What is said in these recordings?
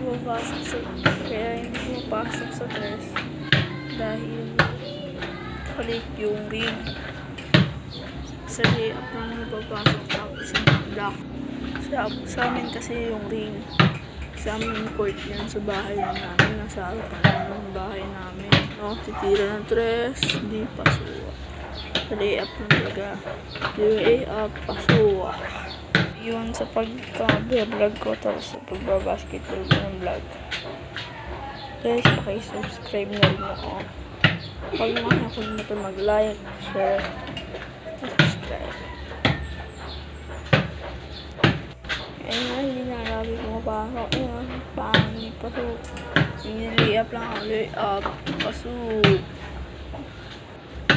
pumapasok sa tres dahil kalit yung ring. Sa layup lang napapasok tapos yung block. Sa amin kasi yung ring. Sa amin yung court yan sa bahay namin. Nasa harapan ng bahay namin. No, titira ng tres, di pasok. Sa layup lang talaga. Layup, pasok. Yun sa pagka-vlog ko tapos sa pagbabasketball ko ng vlog. Guys, pakisubscribe na rin ako. Huwag makakalimutan mag-like, share, subscribe. Ayun, hindi na lagi pumapasok. Ayun, hindi pasok. Layup lang ako, layup, pasok.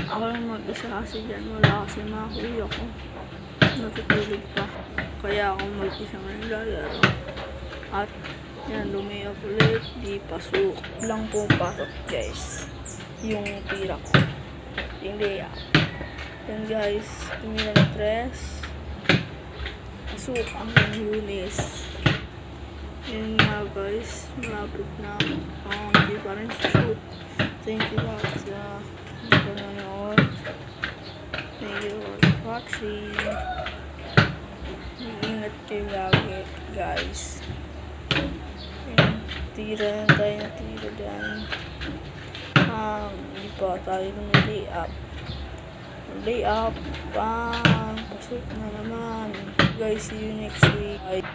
Ako lang mag-isa kasi dyan. Wala kasi mga kuya ko. Natutulog pa. Kaya ako mag-isa ngayon lalaro. At yan, lumayup ulit. Di pasok. Lang pumapasok guys. Yung tira ko. Yung layup. Yan guys. Tumira ng tres. Pasok ang Lunes. Yun nga guys. Malapit na. Hindi pa rin shoot. Thank you guys sa panonood. Thank you for watching. Ingat kayo lagi guys. Tira na tayo na tira dyan. Hindi pa tayo layup. Layup. Pasok na naman. Guys, see you next week. Bye.